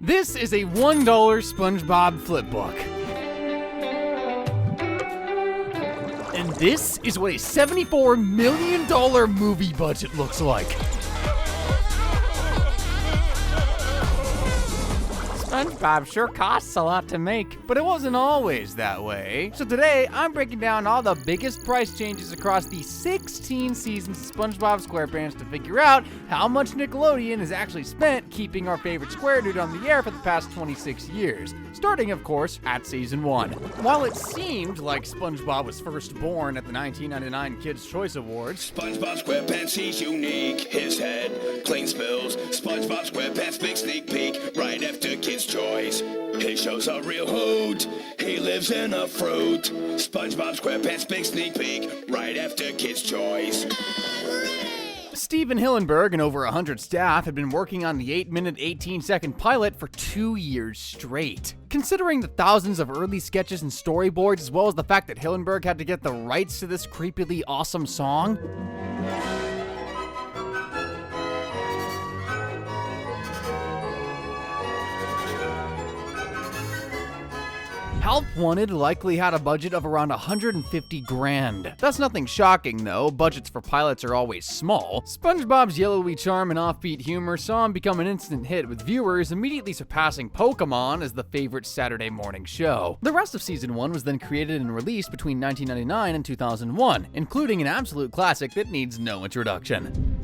This is a $1 SpongeBob flipbook. And this is what a $74 million movie budget looks like. SpongeBob sure costs a lot to make, but it wasn't always that way. So today, I'm breaking down all the biggest price changes across the 16 seasons of SpongeBob SquarePants to figure out how much Nickelodeon has actually spent keeping our favorite square dude on the air for the past 26 years. Starting, of course, at season 1. While it seemed like SpongeBob was first born at the 1999 Kids' Choice Awards, SpongeBob SquarePants, he's unique. His head clean spills. SpongeBob SquarePants, big sneak peek right after Kids' Choice. His show's a real hoot. He lives in a fruit. SpongeBob SquarePants, big sneak peek right after Kids' Choice. Steven Hillenburg and over 100 staff had been working on the 8-minute, 18-second pilot for 2 years straight. Considering the thousands of early sketches and storyboards, as well as the fact that Hillenburg had to get the rights to this creepily awesome song, Help Wanted likely had a budget of around 150 grand. That's nothing shocking though, budgets for pilots are always small. SpongeBob's yellowy charm and offbeat humor saw him become an instant hit, with viewers immediately surpassing Pokemon as the favorite Saturday morning show. The rest of season 1 was then created and released between 1999 and 2001, including an absolute classic that needs no introduction.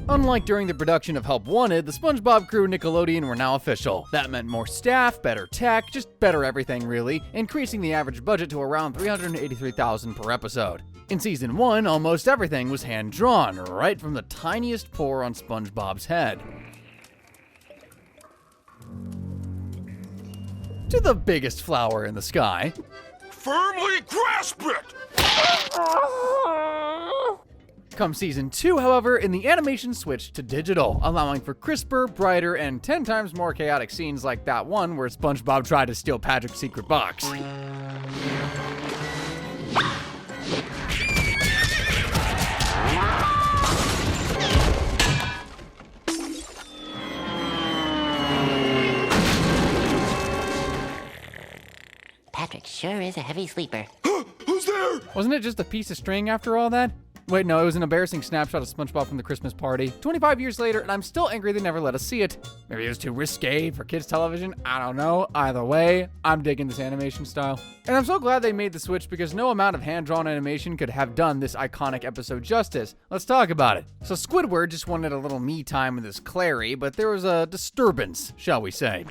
Unlike during the production of Help Wanted, the SpongeBob crew and Nickelodeon were now official. That meant more staff, better tech, just better everything really, increasing the average budget to around $383,000 per episode. In season 1, almost everything was hand-drawn, right from the tiniest pore on SpongeBob's head to the biggest flower in the sky. Firmly grasp it! Come season 2, however, and the animation switched to digital, allowing for crisper, brighter, and 10 times more chaotic scenes like that one where SpongeBob tried to steal Patrick's secret box. Patrick sure is a heavy sleeper. Who's there? Wasn't it just a piece of string after all that? Wait, no, it was an embarrassing snapshot of SpongeBob from the Christmas party. 25 years later, and I'm still angry they never let us see it. Maybe it was too risque for kids' television? I don't know. Either way, I'm digging this animation style. And I'm so glad they made the switch because no amount of hand-drawn animation could have done this iconic episode justice. Let's talk about it. So Squidward just wanted a little me time with his Clary, but there was a disturbance, shall we say.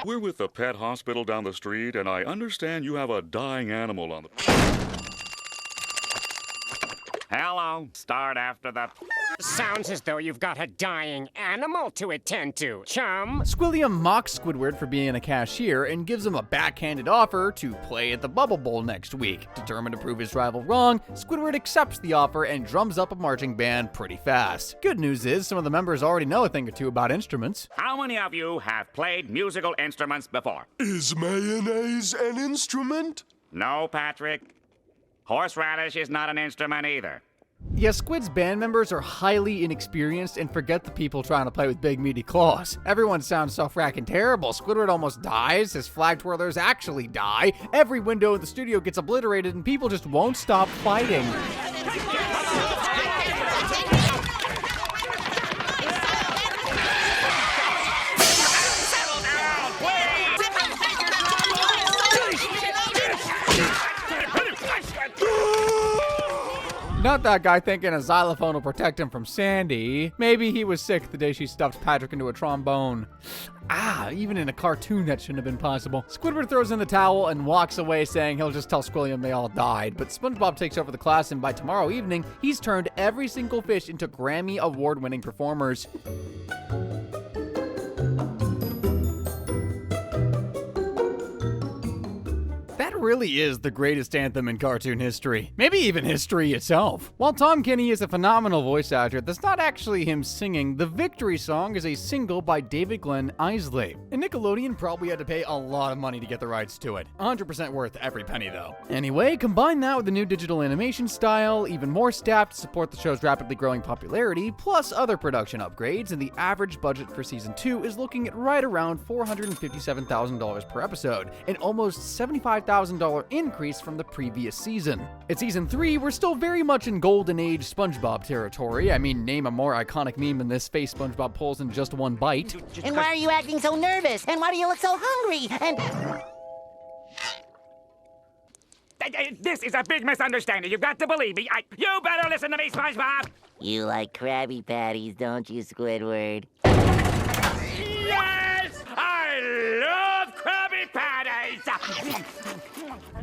We're with the pet hospital down the street, and I understand you have a dying animal on the... Hello. Start after the... Sounds as though you've got a dying animal to attend to, chum. Squilliam mocks Squidward for being a cashier and gives him a backhanded offer to play at the Bubble Bowl next week. Determined to prove his rival wrong, Squidward accepts the offer and drums up a marching band pretty fast. Good news is some of the members already know a thing or two about instruments. How many of you have played musical instruments before? Is mayonnaise an instrument? No, Patrick. Horseradish is not an instrument either. Yeah, Squid's band members are highly inexperienced and forget the people trying to play with big meaty claws. Everyone sounds so frackin' terrible. Squidward almost dies, his flag twirlers actually die, every window in the studio gets obliterated, and people just won't stop fighting. Not that guy thinking a xylophone will protect him from Sandy. Maybe he was sick the day she stuffed Patrick into a trombone. Even in a cartoon that shouldn't have been possible. Squidward throws in the towel and walks away saying he'll just tell Squilliam they all died. But SpongeBob takes over the class, and by tomorrow evening, he's turned every single fish into Grammy award-winning performers. That really is the greatest anthem in cartoon history. Maybe even history itself. While Tom Kenny is a phenomenal voice actor, that's not actually him singing. The victory song is a single by David Glenn Isley. And Nickelodeon probably had to pay a lot of money to get the rights to it. 100% worth every penny though. Anyway, combine that with the new digital animation style, even more staff to support the show's rapidly growing popularity, plus other production upgrades, and the average budget for season 2 is looking at right around $457,000 per episode, an almost $75,000 increase from the previous season. At season 3, we're still very much in golden age SpongeBob territory. I mean, name a more iconic meme than this: face SpongeBob pulls in just one bite. And why are you acting so nervous? And why do you look so hungry? And... This is a big misunderstanding. You've got to believe me. You better listen to me, SpongeBob. You like Krabby Patties, don't you, Squidward? Yes! I love Krabby Patties!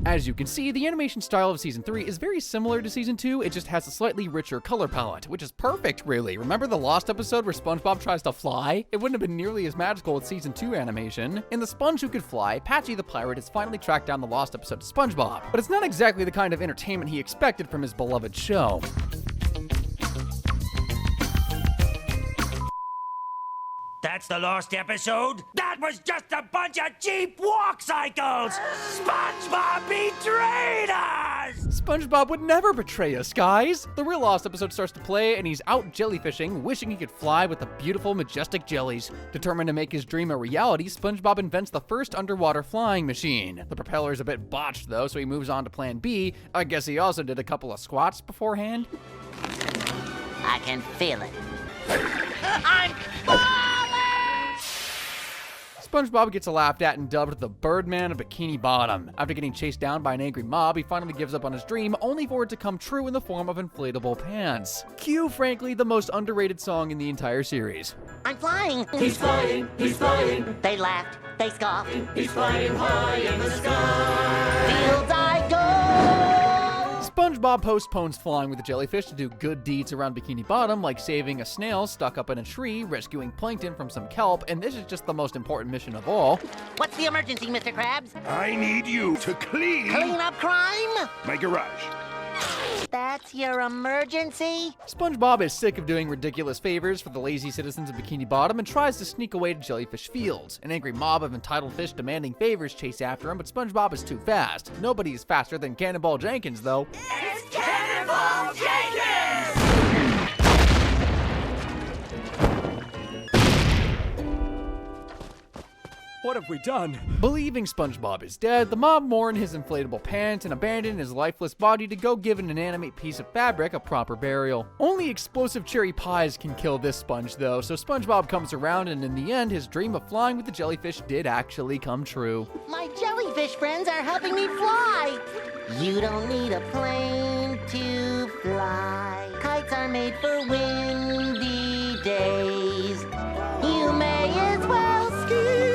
As you can see, the animation style of Season 3 is very similar to Season 2, it just has a slightly richer color palette, which is perfect, really. Remember the Lost episode where SpongeBob tries to fly? It wouldn't have been nearly as magical with Season 2 animation. In The Sponge Who Could Fly, Patchy the Pirate has finally tracked down the Lost episode of SpongeBob, but it's not exactly the kind of entertainment he expected from his beloved show. That's the Lost episode? That was just a bunch of cheap walk cycles! SpongeBob betrayed us! SpongeBob would never betray us, guys! The real Lost episode starts to play, and he's out jellyfishing, wishing he could fly with the beautiful, majestic jellies. Determined to make his dream a reality, SpongeBob invents the first underwater flying machine. The propeller's a bit botched, though, so he moves on to plan B. I guess he also did a couple of squats beforehand. I can feel it. I'm SpongeBob gets laughed at and dubbed the Birdman of Bikini Bottom. After getting chased down by an angry mob, he finally gives up on his dream, only for it to come true in the form of inflatable pants. Cue, frankly, the most underrated song in the entire series. I'm flying. He's flying, he's flying. They laughed. They scoffed. He's flying high in the sky. Fields I go. SpongeBob postpones flying with the jellyfish to do good deeds around Bikini Bottom, like saving a snail stuck up in a tree, rescuing plankton from some kelp, and this is just the most important mission of all. What's the emergency, Mr. Krabs? I need you to clean Clean up crime? my garage. That's your emergency? SpongeBob is sick of doing ridiculous favors for the lazy citizens of Bikini Bottom and tries to sneak away to Jellyfish Fields. An angry mob of entitled fish demanding favors chase after him, but SpongeBob is too fast. Nobody is faster than Cannonball Jenkins, though. It's Cannonball Jenkins! What have we done? Believing SpongeBob is dead, the mob mourn his inflatable pants and abandon his lifeless body to go give an inanimate piece of fabric a proper burial. Only explosive cherry pies can kill this sponge, though, so SpongeBob comes around, and in the end, his dream of flying with the jellyfish did actually come true. My jellyfish friends are helping me fly. You don't need a plane to fly. Kites are made for windy days. You may as well ski.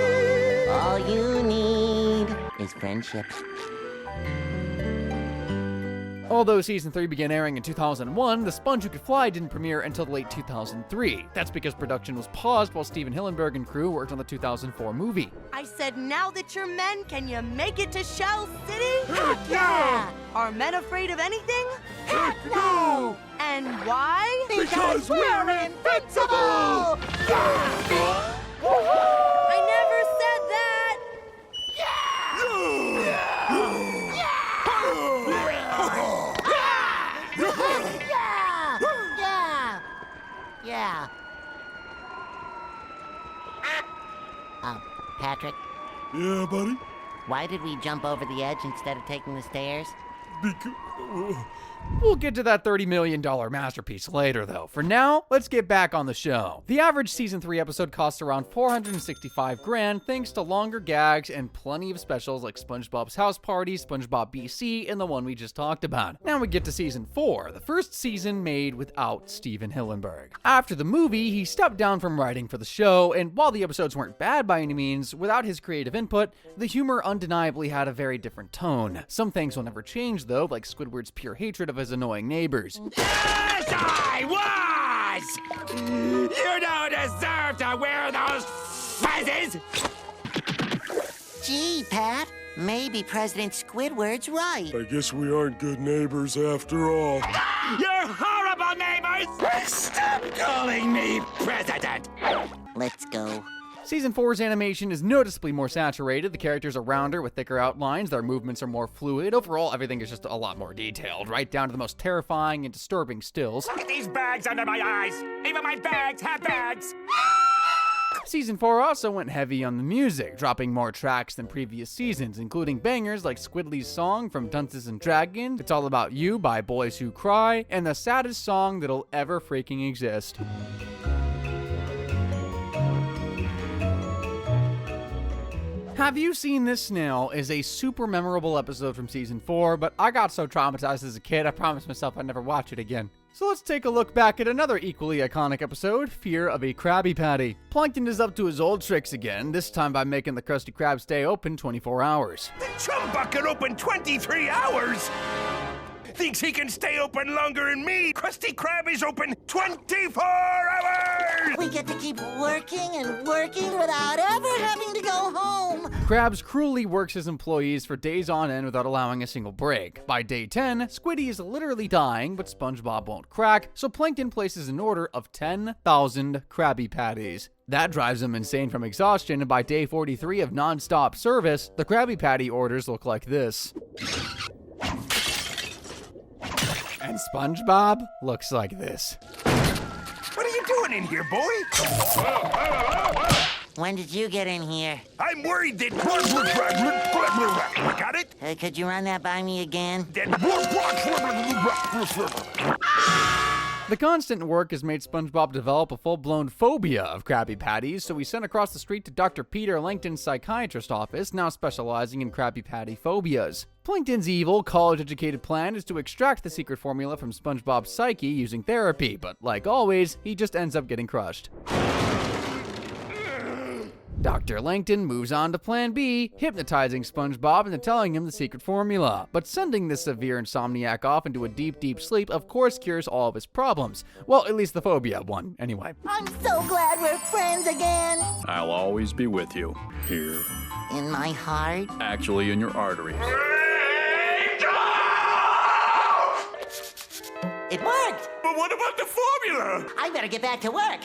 All you need is friendship. Although Season 3 began airing in 2001, The Sponge Who Could Fly didn't premiere until late 2003. That's because production was paused while Steven Hillenburg and crew worked on the 2004 movie. I said, now that you're men, can you make it to Shell City? Heck yeah! Are men afraid of anything? Heck no! And why? Because we're invincible! I never said that! Yeah. Patrick, Yeah, buddy? why did we jump over the edge instead of taking the stairs? We'll get to that $30 million masterpiece later, though. For now, let's get back on the show. The average Season 3 episode costs around $465,000 thanks to longer gags and plenty of specials like SpongeBob's House Party, SpongeBob BC, and the one we just talked about. Now we get to Season 4, the first season made without Steven Hillenburg. After the movie, he stepped down from writing for the show, and while the episodes weren't bad by any means, without his creative input, the humor undeniably had a very different tone. Some things will never change, though, like Squidward's pure hatred of his annoying neighbors. Yes, I was! You don't deserve to wear those fezes! Gee, Pat, Maybe President Squidward's right. I guess we aren't good neighbors after all. You're horrible neighbors! Stop calling me president! Let's go. Season 4's animation is noticeably more saturated. The characters are rounder with thicker outlines. Their movements are more fluid. Overall, everything is just a lot more detailed, right down to the most terrifying and disturbing stills. Look at these bags under my eyes! Even my bags have bags! Season 4 also went heavy on the music, dropping more tracks than previous seasons, including bangers like Squidly's song from Dungeons & Dragons, It's All About You by Boys Who Cry, and the saddest song that'll ever freaking exist. Have You Seen This Snail is a super memorable episode from Season 4, but I got so traumatized as a kid, I promised myself I'd never watch it again. So let's take a look back at another equally iconic episode, Fear of a Krabby Patty. Plankton is up to his old tricks again, this time by making the Krusty Krab stay open 24 hours. The chum bucket open 23 hours? Thinks he can stay open longer than me. Krusty Krab is open 24 hours! We get to keep working and working without ever having to go home. Krabs cruelly works his employees for days on end without allowing a single break. By day 10, Squiddy is literally dying, but Spongebob won't crack, so Plankton places an order of 10,000 Krabby Patties. That drives him insane from exhaustion, and by day 43 of non-stop service, the Krabby Patty orders look like this. And Spongebob looks like this. What are you doing in here, boy? When did you get in here? I'm worried that... Got it? Could you run that by me again? The constant work has made SpongeBob develop a full-blown phobia of Krabby Patties, so he sent across the street to Dr. Peter Langton's psychiatrist office, now specializing in Krabby Patty phobias. Plankton's evil, college-educated plan is to extract the secret formula from SpongeBob's psyche using therapy, but like always, he just ends up getting crushed. Dr. Langton moves on to Plan B, hypnotizing SpongeBob into telling him the secret formula. But sending this severe insomniac off into a deep, deep sleep of course cures all of his problems. Well, at least the phobia one, anyway. I'm so glad we're friends again. I'll always be with you. Here. In my heart. Actually, in your arteries. It worked! But what about the formula? I better get back to work.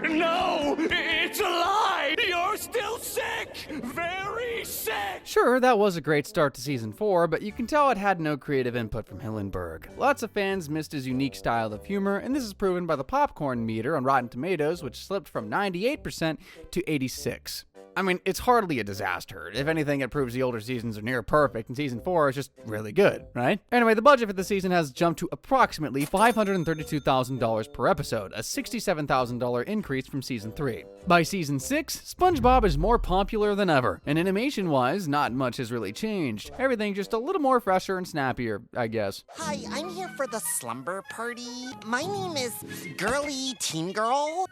No, it's a lie! You're still sick! Very sick! Sure, that was a great start to Season 4, but you can tell it had no creative input from Hillenburg. Lots of fans missed his unique style of humor, and this is proven by the popcorn meter on Rotten Tomatoes, which slipped from 98% to 86%. I mean, it's hardly a disaster. If anything, it proves the older seasons are near perfect, and Season 4 is just really good, right? Anyway, the budget for the season has jumped to approximately $532,000 per episode, a $67,000 increase from Season 3. By Season 6, SpongeBob is more popular than ever, and animation-wise, not much has really changed. Everything just a little more fresher and snappier, I guess. Hi, I'm here for the slumber party. My name is Girly Teen Girl.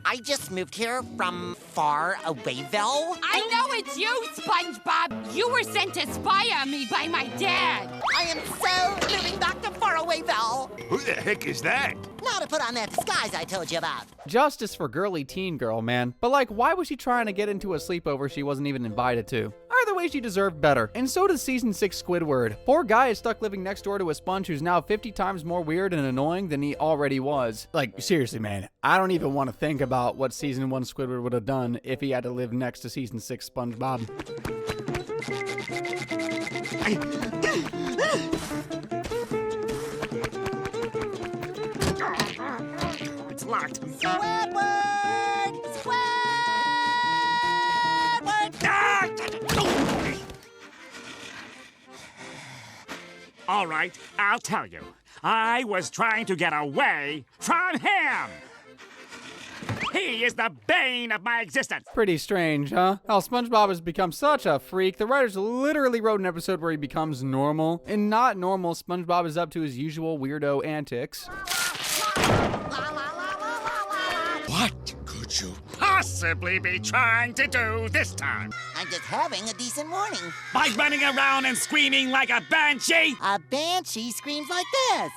I just moved here from far awayville. I know it's you, SpongeBob. You were sent to spy on me by my dad. I am so moving back to farawayville. Who the heck is that? Now to put on that disguise I told you about. Justice for Girly Teen Girl, man. But like, why was she trying to get into a sleepover she wasn't even invited to? Either way, she deserved better. And so does Season 6 Squidward. Poor guy is stuck living next door to a sponge who's now 50 times more weird and annoying than he already was. Like, seriously, man. I don't even want to think about what Season 1 Squidward would have done if he had to live next to Season 6 SpongeBob. It's locked. Squidward! Squidward! All right, I'll tell you. I was trying to get away from him. He is the bane of my existence. Pretty strange, huh? How SpongeBob has become such a freak. The writers literally wrote an episode where he becomes normal. And not normal, SpongeBob is up to his usual weirdo antics. What could you Possibly be trying to do this time? I'm just having a decent morning. By running around and screaming like a banshee? A banshee screams like this.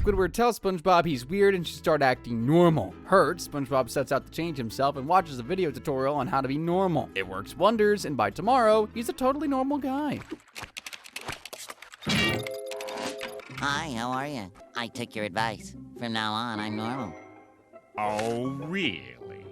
Squidward tells SpongeBob he's weird and should start acting normal. Hurt, SpongeBob sets out to change himself and watches a video tutorial on how to be normal. It works wonders, and by tomorrow, he's a totally normal guy. Hi, how are you? I took your advice. From now on, I'm normal. Oh, really?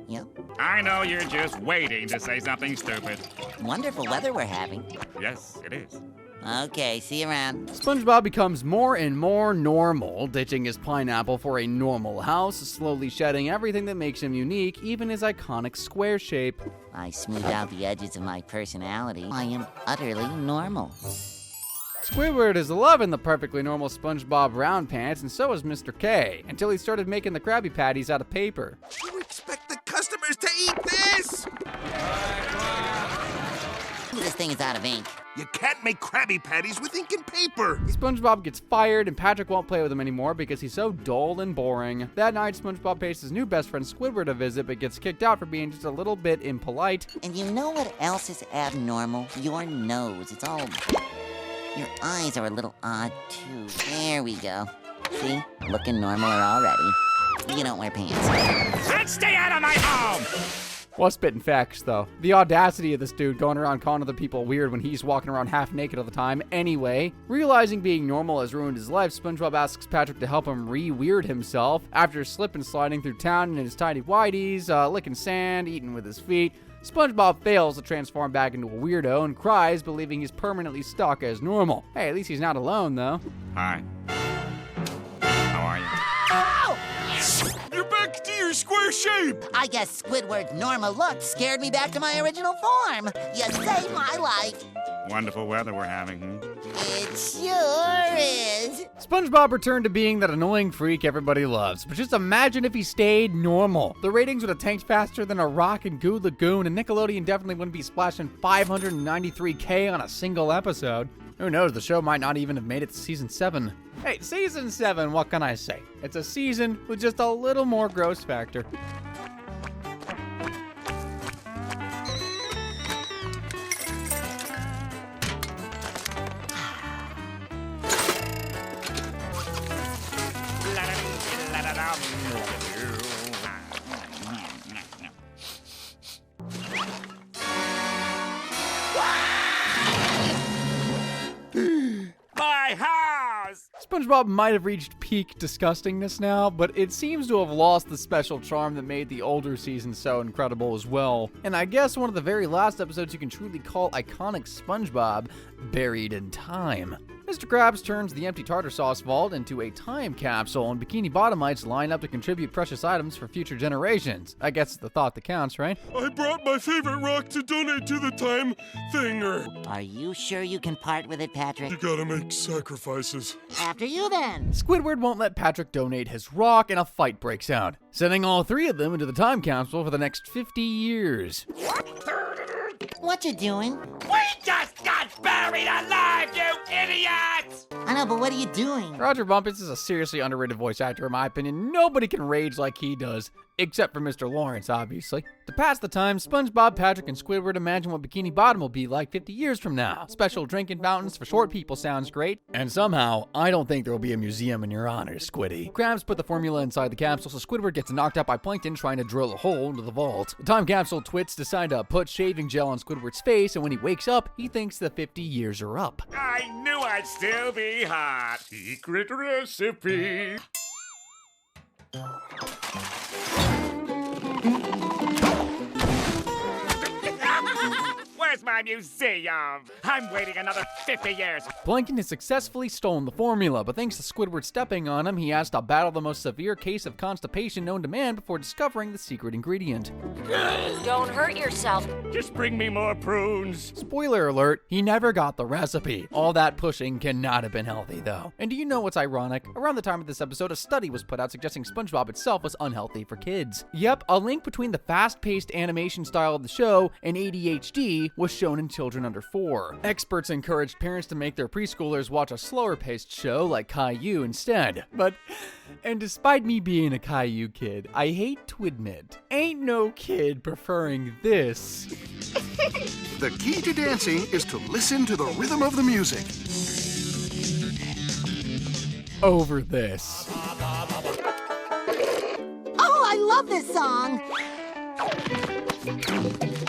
Yep. I know you're just waiting to say something stupid. Wonderful weather we're having. Yes, it is. Okay, see you around. SpongeBob becomes more and more normal, ditching his pineapple for a normal house, slowly shedding everything that makes him unique, even his iconic square shape. I smoothed out the edges of my personality. I am utterly normal. Squidward is loving the perfectly normal SpongeBob round pants, and so is Mr. K, until he started making the Krabby Patties out of paper. You expect the customers to eat this? This thing is out of ink. You can't make Krabby Patties with ink and paper. SpongeBob gets fired, and Patrick won't play with him anymore because he's so dull and boring. That night, SpongeBob pays his new best friend Squidward a visit, but gets kicked out for being just a little bit impolite. And you know what else is abnormal? Your nose. It's all... Your eyes are a little odd, too. There we go. See? Looking normaler already. You don't wear pants. And stay out of my home! Well, spitting facts, though. The audacity of this dude going around calling other people weird when he's walking around half naked all the time. Anyway, realizing being normal has ruined his life, SpongeBob asks Patrick to help him re-weird himself. After slip and sliding through town in his tiny whities, licking sand, eating with his feet, SpongeBob fails to transform back into a weirdo and cries, believing he's permanently stuck as normal. Hey, at least he's not alone, though. Hi. How are you? You're back to your square shape. I guess Squidward's normal look scared me back to my original form. You saved my life. Wonderful weather we're having. It sure is. SpongeBob returned to being that annoying freak everybody loves, but just imagine if he stayed normal. The ratings would have tanked faster than a Rock and Goo Lagoon, and Nickelodeon definitely wouldn't be splashing $593K on a single episode. Who knows, the show might not even have made it to season 7. Hey, season 7, what can I say? It's a season with just a little more gross factor. My house! SpongeBob might have reached peak disgustingness now, but it seems to have lost the special charm that made the older seasons so incredible as well. And I guess one of the very last episodes you can truly call iconic SpongeBob, Buried in Time. Mr. Krabs turns the empty tartar sauce vault into a time capsule, and Bikini Bottomites line up to contribute precious items for future generations. I guess it's the thought that counts, right? I brought my favorite rock to donate to the time thinger. Are you sure you can part with it, Patrick? You gotta make sacrifices. After you, then. Squidward won't let Patrick donate his rock, and a fight breaks out, sending all three of them into the time capsule for the next 50 years. What you doing? We just got buried alive, you idiots! I know, but what are you doing? Roger Bumpus is a seriously underrated voice actor in my opinion. Nobody can rage like he does, except for Mr. Lawrence, obviously. To pass the time, SpongeBob, Patrick, and Squidward imagine what Bikini Bottom will be like 50 years from now. Special drinking fountains for short people sounds great. And somehow, I don't think there will be a museum in your honor, Squiddy. Krabs put the formula inside the capsule, so Squidward gets knocked out by Plankton trying to drill a hole into the vault. The time capsule twits decide to put shaving gel on Squidward's face, and when he wakes up, he thinks the 50 years are up. I knew I'd still be hot. Secret recipe. Where's my museum? I'm waiting another 50 years. Plankton has successfully stolen the formula, but thanks to Squidward stepping on him, he has to battle the most severe case of constipation known to man before discovering the secret ingredient. Don't hurt yourself. Just bring me more prunes. Spoiler alert, he never got the recipe. All that pushing cannot have been healthy, though. And do you know what's ironic? Around the time of this episode, a study was put out suggesting SpongeBob itself was unhealthy for kids. Yep, a link between the fast-paced animation style of the show and ADHD was shown in children under 4. Experts encouraged parents to make their preschoolers watch a slower-paced show like Caillou instead. And despite me being a Caillou kid, I hate to admit, ain't no kid preferring this. The key to dancing is to listen to the rhythm of the music. over this. Oh, I love this song.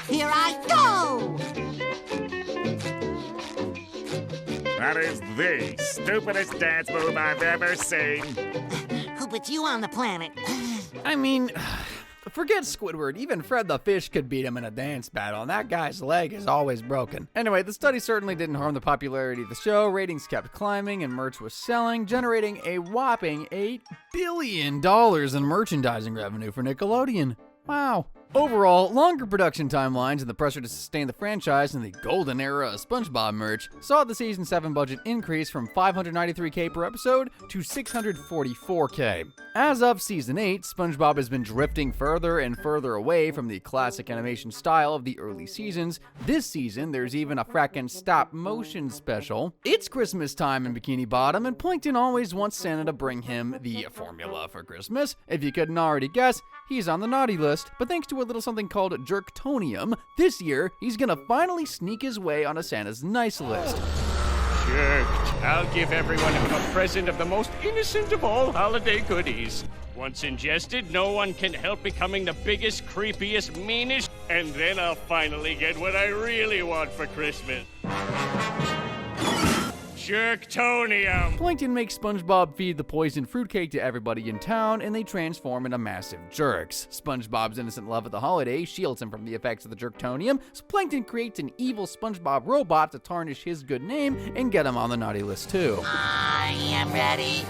Here I go. That is the stupidest dance move I've ever seen. Who put you on the planet? I mean, forget Squidward. Even Fred the Fish could beat him in a dance battle, and that guy's leg is always broken. Anyway, the study certainly didn't harm the popularity of the show. Ratings kept climbing, and merch was selling, generating a whopping $8 billion in merchandising revenue for Nickelodeon. Wow. Overall, longer production timelines and the pressure to sustain the franchise in the golden era of SpongeBob merch saw the season 7 budget increase from $593K per episode to $644K. As of season 8, SpongeBob has been drifting further and further away from the classic animation style of the early seasons. This season, there's even a frackin' stop-motion special. It's Christmas time in Bikini Bottom, and Plankton always wants Santa to bring him the formula for Christmas. If you couldn't already guess, he's on the naughty list, but thanks to a little something called Jerktonium, this year he's gonna finally sneak his way onto Santa's nice list. Jerked. I'll give everyone a present of the most innocent of all holiday goodies. Once ingested, no one can help becoming the biggest, creepiest, meanest, and then I'll finally get what I really want for Christmas. Jerktonium! Plankton makes SpongeBob feed the poisoned fruitcake to everybody in town, and they transform into massive jerks. SpongeBob's innocent love of the holiday shields him from the effects of the Jerktonium, so Plankton creates an evil SpongeBob robot to tarnish his good name and get him on the naughty list too. I am ready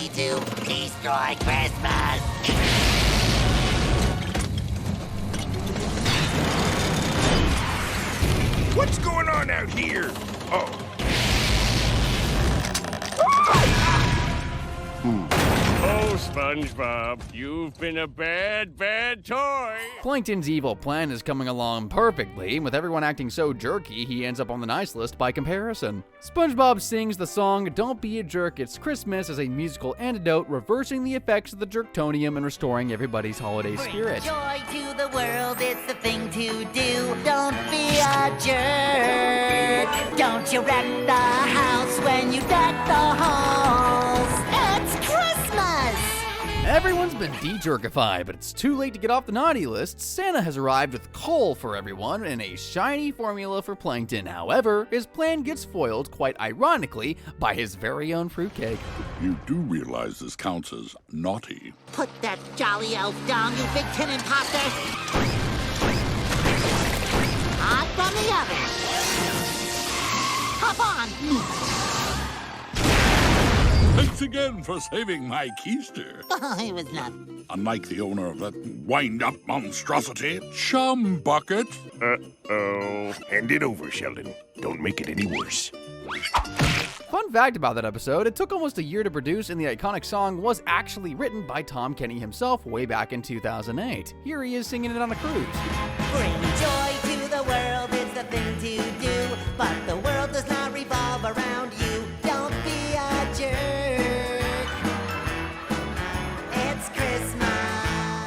to destroy Christmas. What's going on out here? Oh. Oh, SpongeBob, you've been a bad, bad toy. Plankton's evil plan is coming along perfectly. With everyone acting so jerky, he ends up on the nice list by comparison. SpongeBob sings the song Don't Be a Jerk, It's Christmas as a musical antidote, reversing the effects of the Jerktonium and restoring everybody's holiday spirit. Joy to the world, it's the thing to do. Don't be a jerk. Don't you wreck the house when you deck the halls. It's Christmas! Everyone's been de-jerkified, but it's too late to get off the naughty list. Santa has arrived with coal for everyone and a shiny formula for Plankton. However, his plan gets foiled, quite ironically, by his very own fruitcake. You do realize this counts as naughty. Put that jolly elf down, you big tin imposter! Hot from the oven! Hop on! Thanks again for saving my keister. Oh, it was nothing. Unlike the owner of that wind-up monstrosity, Chum Bucket. Uh-oh. Hand it over, Sheldon. Don't make it any worse. Fun fact about that episode, it took almost a year to produce, and the iconic song was actually written by Tom Kenny himself way back in 2008. Here he is singing it on a cruise. Bring joy to the world, it's the thing to do. But the world does not revolve around you. Don't be a jerk. It's Christmas.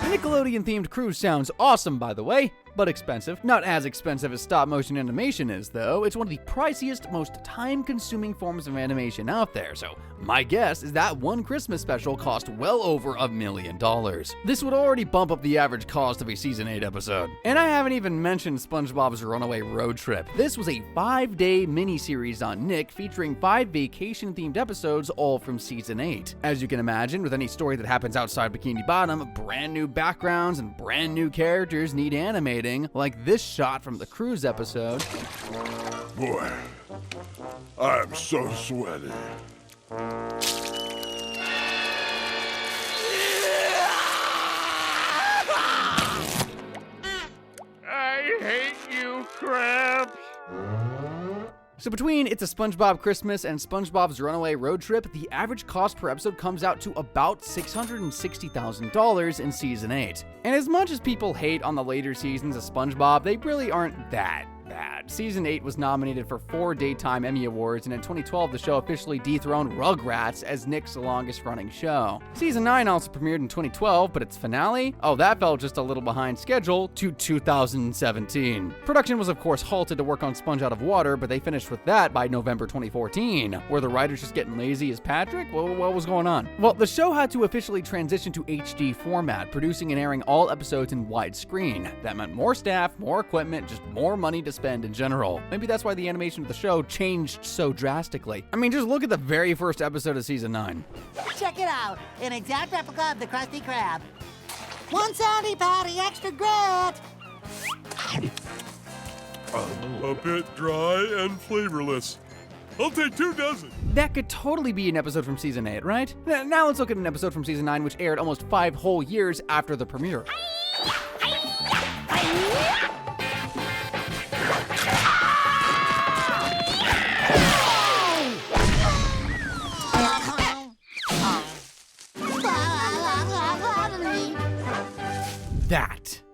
The Nickelodeon-themed cruise sounds awesome, by the way, but expensive. Not as expensive as stop-motion animation is, though. It's one of the priciest, most time-consuming forms of animation out there, so my guess is that one Christmas special cost well over $1 million. This would already bump up the average cost of a Season 8 episode. And I haven't even mentioned SpongeBob's Runaway Road Trip. This was a 5-day miniseries on Nick featuring 5 vacation-themed episodes, all from Season 8. As you can imagine, with any story that happens outside Bikini Bottom, brand new backgrounds and brand new characters need animating, like this shot from the cruise episode. Boy, I'm so sweaty. I hate you, Krabs. So between It's a SpongeBob Christmas and SpongeBob's Runaway Road Trip, the average cost per episode comes out to about $660,000 in Season 8. And as much as people hate on the later seasons of SpongeBob, they really aren't that bad. Season 8 was nominated for 4 Daytime Emmy Awards, and in 2012, the show officially dethroned Rugrats as Nick's longest-running show. Season 9 also premiered in 2012, but its finale? Oh, that fell just a little behind schedule to 2017. Production was, of course, halted to work on Sponge Out of Water, but they finished with that by November 2014. Were the writers just getting lazy as Patrick? What was going on? Well, the show had to officially transition to HD format, producing and airing all episodes in widescreen. That meant more staff, more equipment, just more money to spend in general. Maybe that's why the animation of the show changed so drastically. I mean, just look at the very first episode of season 9. Check it out, an exact replica of the Krusty Krab. 1 Sandy Patty, extra grit! A bit dry and flavorless. I'll take 2 dozen. That could totally be an episode from season 8, right? Now let's look at an episode from season 9, which aired almost 5 whole years after the premiere.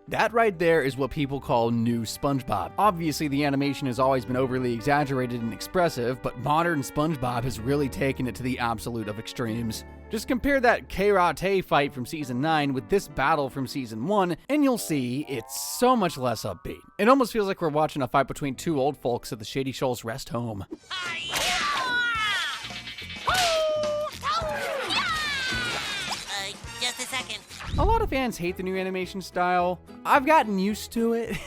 That right there is what people call new SpongeBob. Obviously, the animation has always been overly exaggerated and expressive, but modern SpongeBob has really taken it to the absolute of extremes. Just compare that karate fight from season 9 with this battle from season 1, and you'll see it's so much less upbeat. It almost feels like we're watching a fight between 2 old folks at the Shady Shoals rest home. Just a second. A lot of fans hate the new animation style. I've gotten used to it.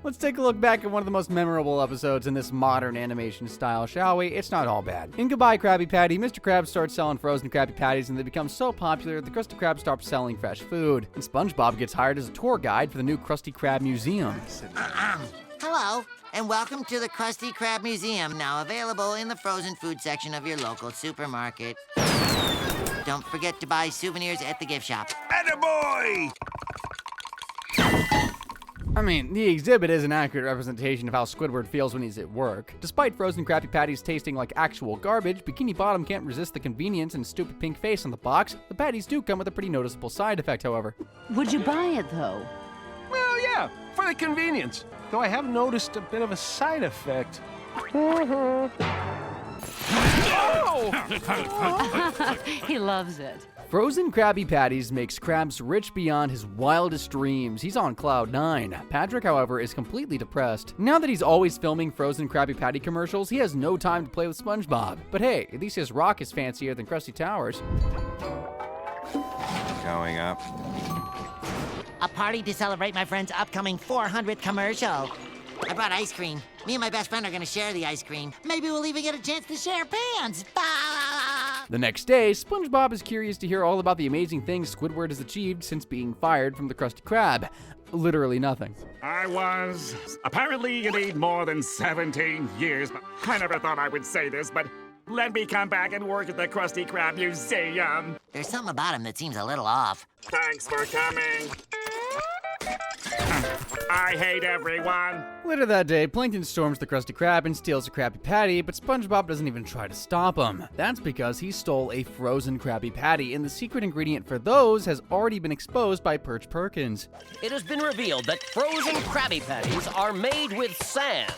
Let's take a look back at one of the most memorable episodes in this modern animation style, shall we? It's not all bad. In Goodbye Krabby Patty, Mr. Krabs starts selling frozen Krabby Patties, and they become so popular the Krusty Krab stops selling fresh food. And SpongeBob gets hired as a tour guide for the new Krusty Krab Museum. Hello, and welcome to the Krusty Krab Museum, now available in the frozen food section of your local supermarket. Don't forget to buy souvenirs at the gift shop. Attaboy! I mean, the exhibit is an accurate representation of how Squidward feels when he's at work. Despite frozen Krabby Patties tasting like actual garbage, Bikini Bottom can't resist the convenience and stupid pink face on the box. The patties do come with a pretty noticeable side effect, however. Would you buy it, though? Well, yeah, for the convenience. Though I have noticed a bit of a side effect. He loves it. Frozen Krabby Patties makes Krabs rich beyond his wildest dreams. He's on cloud 9. Patrick, however, is completely depressed. Now that he's always filming frozen Krabby Patty commercials, he has no time to play with SpongeBob. But hey, at least his rock is fancier than Krusty Towers. Going up. A party to celebrate my friend's upcoming 400th commercial. I brought ice cream. Me and my best friend are gonna share the ice cream. Maybe we'll even get a chance to share pans. The next day, SpongeBob is curious to hear all about the amazing things Squidward has achieved since being fired from the Krusty Krab. Literally nothing. I was. Apparently, you need more than 17 years. I never thought I would say this, but let me come back and work at the Krusty Krab Museum. There's something about him that seems a little off. Thanks for coming. I hate everyone. Later that day, Plankton storms the Krusty Krab and steals a Krabby Patty, but SpongeBob doesn't even try to stop him. That's because he stole a frozen Krabby Patty, and the secret ingredient for those has already been exposed by Perch Perkins. It has been revealed that frozen Krabby Patties are made with sand.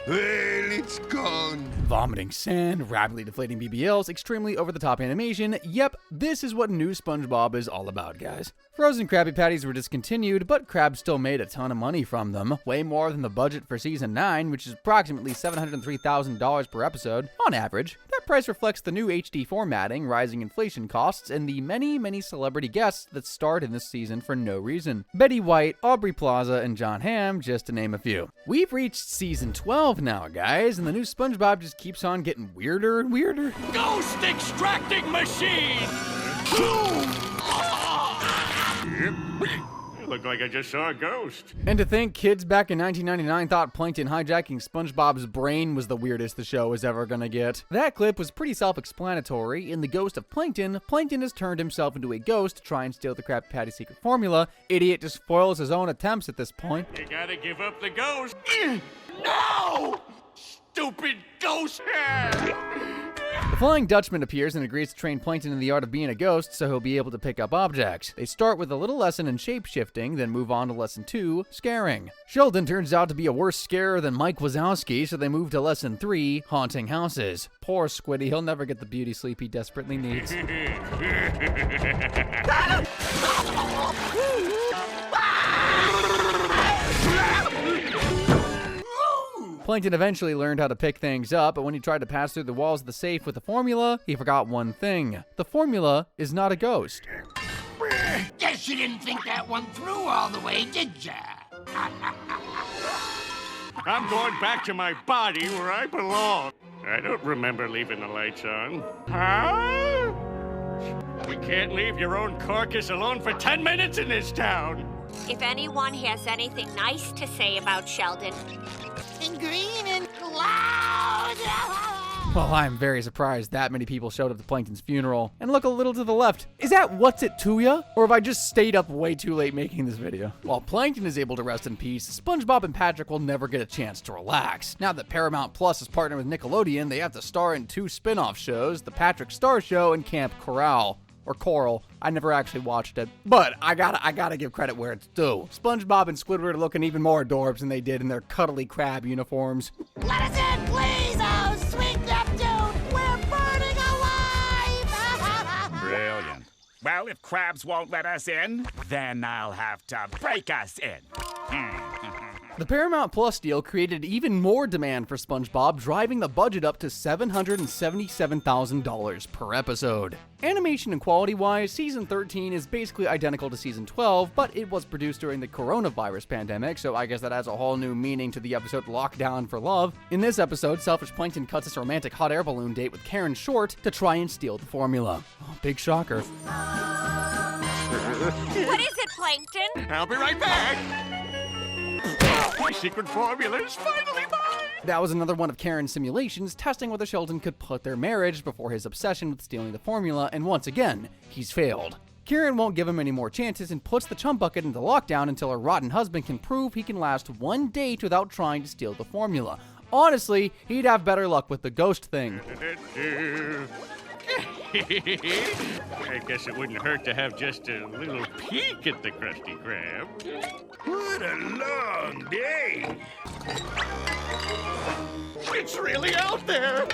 Well, it's gone. Vomiting sand, rapidly deflating BBLs, extremely over-the-top animation. Yep, this is what new SpongeBob is all about, guys. Frozen Krabby Patties were discontinued, but Krabs still made a ton of money from them. Way more than the budget for Season 9, which is approximately $703,000 per episode, on average. That price reflects the new HD formatting, rising inflation costs, and the many, many celebrity guests that starred in this season for no reason. Betty White, Aubrey Plaza, and John Hamm, just to name a few. We've reached Season 12 now, guys, and the new SpongeBob just keeps on getting weirder and weirder. Ghost extracting machine! It looked like I just saw a ghost. And to think kids back in 1999 thought Plankton hijacking SpongeBob's brain was the weirdest the show was ever gonna get. That clip was pretty self-explanatory. In The Ghost of Plankton, Plankton has turned himself into a ghost to try and steal the Krabby Patty secret formula. Idiot just foils his own attempts at this point. You gotta give up the ghost. No! Stupid ghost! The Flying Dutchman appears and agrees to train Plankton in the art of being a ghost so he'll be able to pick up objects. They start with a little lesson in shape-shifting, then move on to lesson 2, scaring. Sheldon turns out to be a worse scarer than Mike Wazowski, so they move to lesson 3, haunting houses. Poor Squiddy, he'll never get the beauty sleep he desperately needs. Plankton eventually learned how to pick things up, but when he tried to pass through the walls of the safe with the formula, he forgot one thing. The formula is not a ghost. Guess you didn't think that one through all the way, did ya? I'm going back to my body where I belong. I don't remember leaving the lights on. Huh? We can't leave your own carcass alone for 10 minutes in this town. If anyone has anything nice to say about Sheldon. And green and loud. Well, I'm very surprised that many people showed up to Plankton's funeral. And look a little to the left. Is that What's It to Ya? Or have I just stayed up way too late making this video? While Plankton is able to rest in peace, SpongeBob and Patrick will never get a chance to relax. Now that Paramount Plus is partnered with Nickelodeon, they have to star in 2 spin-off shows, The Patrick Star Show and Camp Corral. Or Coral. I never actually watched it. But I gotta give credit where it's due. SpongeBob and Squidward are looking even more adorbs than they did in their cuddly crab uniforms. Let us in, please! Oh, sweet Neptune! We're burning alive! Brilliant. Well, if crabs won't let us in, then I'll have to break us in. The Paramount Plus deal created even more demand for SpongeBob, driving the budget up to $777,000 per episode. Animation and quality-wise, Season 13 is basically identical to Season 12, but it was produced during the coronavirus pandemic, so I guess that adds a whole new meaning to the episode Lockdown for Love. In this episode, Selfish Plankton cuts his romantic hot air balloon date with Karen Short to try and steal the formula. Oh, big shocker. What is it, Plankton? I'll be right back. My secret formula is finally mine! That was another one of Karen's simulations, testing whether Sheldon could put their marriage before his obsession with stealing the formula, and once again, he's failed. Karen won't give him any more chances and puts the chum bucket into lockdown until her rotten husband can prove he can last one date without trying to steal the formula. Honestly, he'd have better luck with the ghost thing. I guess it wouldn't hurt to have just a little peek at the Krusty Krab. What a long day. It's really out there.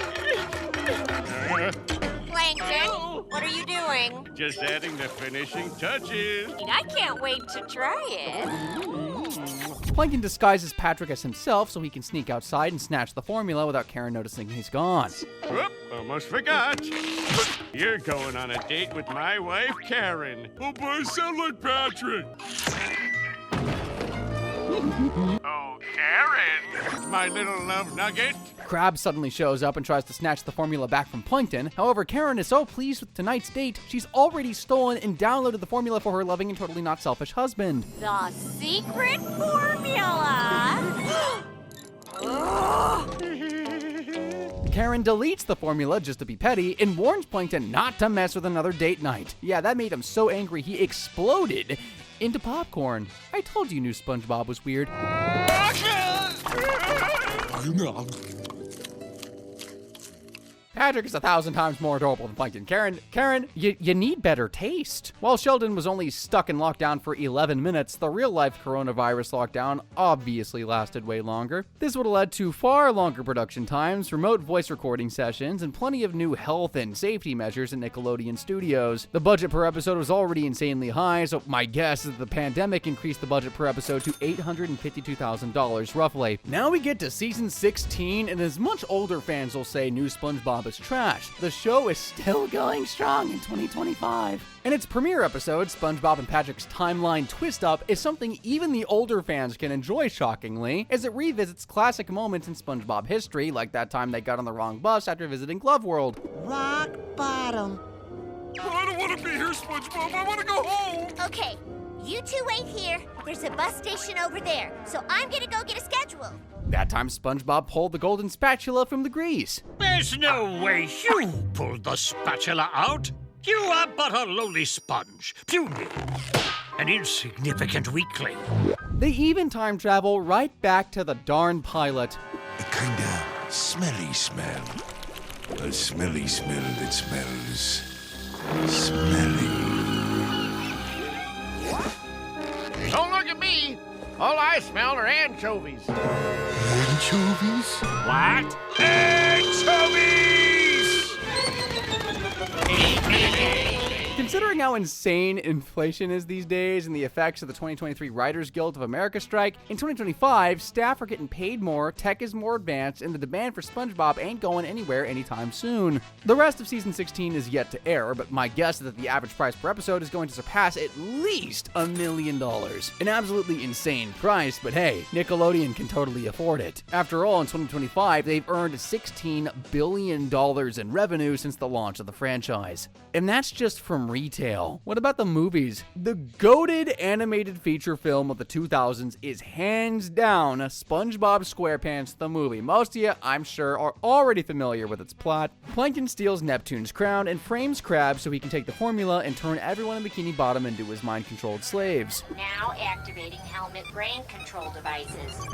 Plankton, what are you doing? Just adding the finishing touches. I can't wait to try it. Plankton disguises Patrick as himself so he can sneak outside and snatch the formula without Karen noticing he's gone. Whoop, almost forgot. You're going on a date with my wife, Karen. Oh boy, sound like Patrick. Oh, Karen, my little love nugget. Krab suddenly shows up and tries to snatch the formula back from Plankton. However, Karen is so pleased with tonight's date, she's already stolen and downloaded the formula for her loving and totally not selfish husband. The secret formula? Karen deletes the formula just to be petty and warns Plankton not to mess with another date night. Yeah, that made him so angry he exploded into popcorn. I told you SpongeBob was weird. Patrick is 1,000 times more adorable than Plankton. Karen, you need better taste. While Sheldon was only stuck in lockdown for 11 minutes, the real-life coronavirus lockdown obviously lasted way longer. This would have led to far longer production times, remote voice recording sessions, and plenty of new health and safety measures in Nickelodeon studios. The budget per episode was already insanely high, so my guess is the pandemic increased the budget per episode to $852,000 roughly. Now we get to season 16, and as much older fans will say new SpongeBob is trash, the show is still going strong in 2025. In its premiere episode, SpongeBob and Patrick's timeline twist-up is something even the older fans can enjoy, shockingly, as it revisits classic moments in SpongeBob history, like that time they got on the wrong bus after visiting Glove World. Rock bottom. Oh, I don't want to be here, SpongeBob. I want to go home. Okay, you two wait here. There's a bus station over there, so I'm gonna go get a schedule. That time, SpongeBob pulled the golden spatula from the grease. There's no way you pulled the spatula out. You are but a lowly sponge, puny, an insignificant weakling. They even time travel right back to the darn pilot. A kinda smelly smell. A smelly smell that smells smelly. Don't look at me. All I smell are anchovies. Anchovies? What? Anchovies! Considering how insane inflation is these days and the effects of the 2023 Writers Guild of America strike, in 2025, staff are getting paid more, tech is more advanced, and the demand for SpongeBob ain't going anywhere anytime soon. The rest of season 16 is yet to air, but my guess is that the average price per episode is going to surpass at least $1 million. An absolutely insane price, but hey, Nickelodeon can totally afford it. After all, in 2025, they've earned $16 billion in revenue since the launch of the franchise. And that's just from retail. What about the movies? The goated animated feature film of the 2000s is hands down SpongeBob SquarePants the movie. Most of you, I'm sure, are already familiar with its plot. Plankton steals Neptune's crown and frames Krabs so he can take the formula and turn everyone in Bikini Bottom into his mind-controlled slaves. Now activating helmet brain control devices.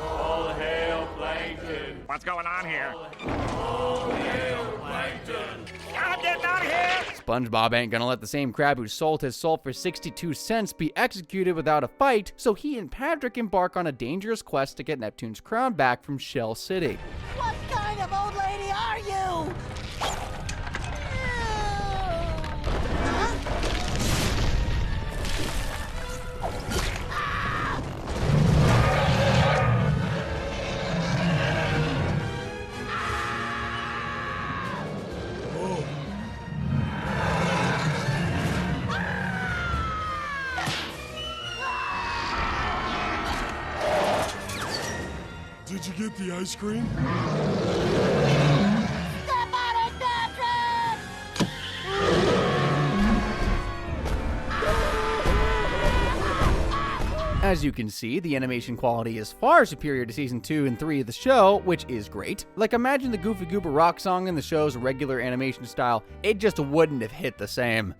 All hail Plankton. What's going on here? All hail Plankton. I'm getting out of here! SpongeBob ain't gonna let the same crab who sold his soul for 62 cents be executed without a fight, so he and Patrick embark on a dangerous quest to get Neptune's crown back from Shell City. What kind of old lady are you? Did you get the ice cream? Step on it, Patrick! As you can see, the animation quality is far superior to season 2 and 3 of the show, which is great. Like, imagine the Goofy Goober rock song in the show's regular animation style. It just wouldn't have hit the same.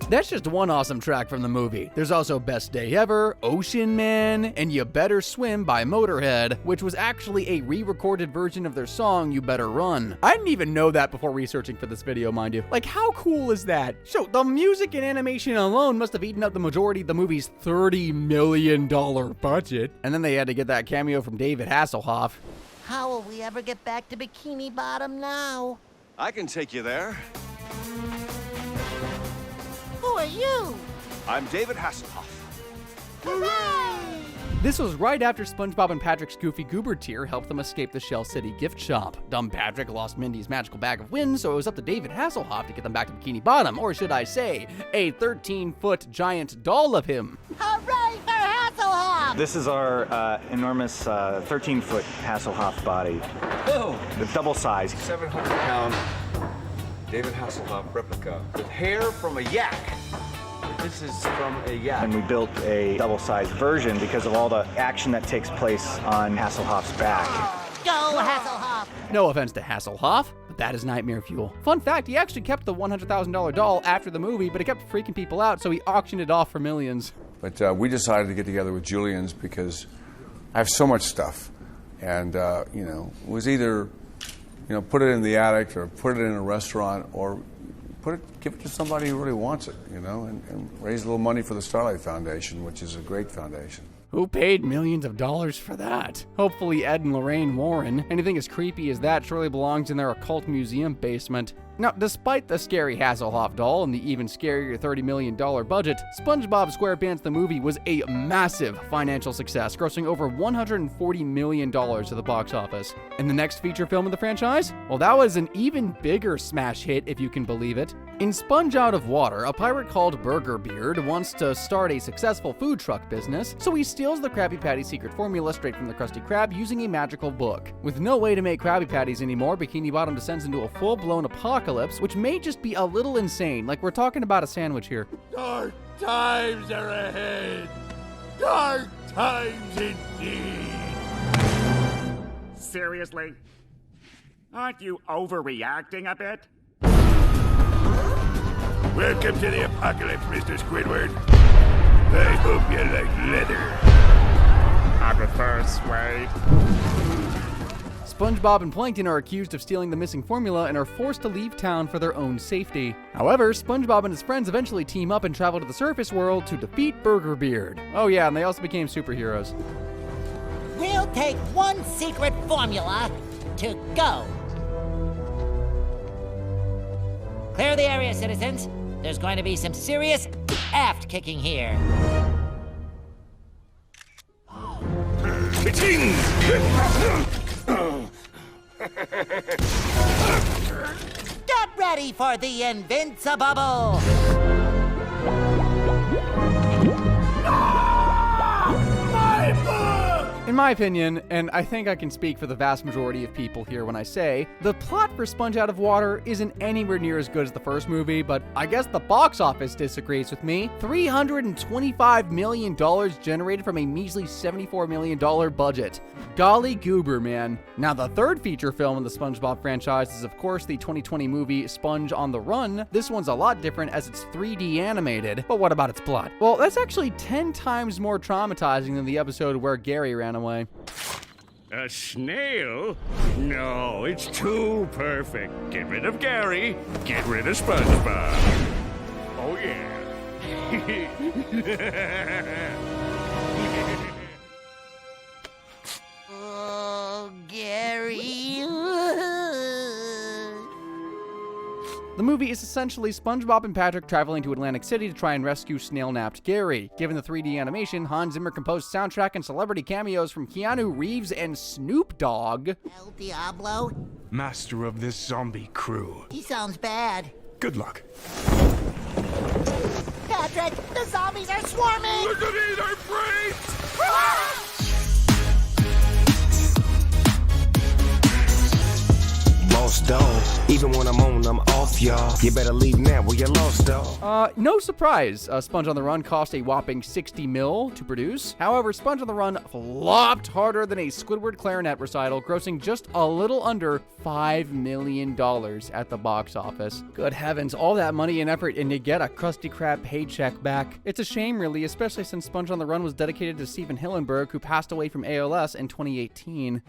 That's just one awesome track from the movie. There's also Best Day Ever, Ocean Man, and You Better Swim by Motorhead, which was actually a re-recorded version of their song You Better Run. I didn't even know that before researching for this video, mind you. Like, how cool is that? So, the music and animation alone must have eaten up the majority of the movie's $30 million budget. And then they had to get that cameo from David Hasselhoff. How will we ever get back to Bikini Bottom now? I can take you there. Who are you? I'm David Hasselhoff. Hooray! This was right after SpongeBob and Patrick's Goofy Goober tier helped them escape the Shell City gift shop. Dumb Patrick lost Mindy's magical bag of wind, so it was up to David Hasselhoff to get them back to Bikini Bottom, or should I say, a 13-foot giant doll of him. Hooray for Hasselhoff! This is our enormous 13-foot Hasselhoff body. Oh! The double size. 700-pound David Hasselhoff replica with hair from a yak. This is from a yak. And we built a double-sized version because of all the action that takes place on Hasselhoff's back. Go, Hasselhoff! No offense to Hasselhoff, but that is nightmare fuel. Fun fact, he actually kept the $100,000 doll after the movie, but it kept freaking people out, so he auctioned it off for millions. But we decided to get together with Julian's because I have so much stuff. And, you know, it was either, you know, put it in the attic or put it in a restaurant or give it to somebody who really wants it, you know, and raise a little money for the Starlight Foundation, which is a great foundation. Who paid millions of dollars for that? Hopefully Ed and Lorraine Warren. Anything as creepy as that surely belongs in their occult museum basement. Now, despite the scary Hasselhoff doll and the even scarier $30 million budget, SpongeBob SquarePants the movie was a massive financial success, grossing over $140 million to the box office. And the next feature film of the franchise? Well, that was an even bigger smash hit, if you can believe it. In Sponge Out of Water, a pirate called Burger Beard wants to start a successful food truck business, so he steals the Krabby Patty secret formula straight from the Krusty Krab using a magical book. With no way to make Krabby Patties anymore, Bikini Bottom descends into a full-blown apocalypse, which may just be a little insane, like we're talking about a sandwich here. Dark times are ahead. Dark times indeed. Seriously? Aren't you overreacting a bit? Welcome to the apocalypse, Mr. Squidward. I hope you like leather. I prefer suede. SpongeBob and Plankton are accused of stealing the missing formula and are forced to leave town for their own safety. However, SpongeBob and his friends eventually team up and travel to the surface world to defeat Burger Beard. Oh yeah, and they also became superheroes. We'll take one secret formula to go. Clear the area, citizens. There's going to be some serious aft kicking here. Get ready for the Invincibubble! In my opinion, and I think I can speak for the vast majority of people here when I say, the plot for Sponge Out of Water isn't anywhere near as good as the first movie, but I guess the box office disagrees with me. $325 million generated from a measly $74 million budget. Golly goober, man. Now, the third feature film in the SpongeBob franchise is, of course, the 2020 movie Sponge on the Run. This one's a lot different as it's 3D animated, but what about its plot? Well, that's actually 10 times more traumatizing than the episode where Gary ran away. A snail? No, it's too perfect. Get rid of Gary, get rid of SpongeBob. Oh, yeah. Oh, Gary. The movie is essentially SpongeBob and Patrick traveling to Atlantic City to try and rescue snail-napped Gary. Given the 3D animation, Hans Zimmer composed soundtrack and celebrity cameos from Keanu Reeves and Snoop Dogg. El Diablo? Master of this zombie crew. He sounds bad. Good luck. Patrick, the zombies are swarming! Look at me, they're brains! Boss dog, even when I'm on, I'm off, y'all. You better leave now where you lost, dog. No surprise, Sponge on the Run cost a whopping $60 million to produce. However, Sponge on the Run flopped harder than a Squidward clarinet recital, grossing just a little under $5 million at the box office. Good heavens, all that money and effort and to get a Krusty Krab paycheck back. It's a shame, really, especially since Sponge on the Run was dedicated to Stephen Hillenburg, who passed away from ALS in 2018.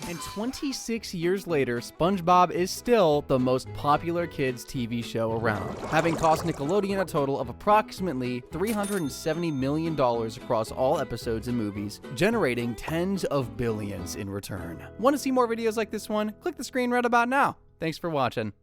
And 26 years later, SpongeBob is still the most popular kids' TV show around, having cost Nickelodeon a total of approximately $370 million across all episodes and movies, generating tens of billions in return. Want to see more videos like this one? Click the screen right about now. Thanks for watching.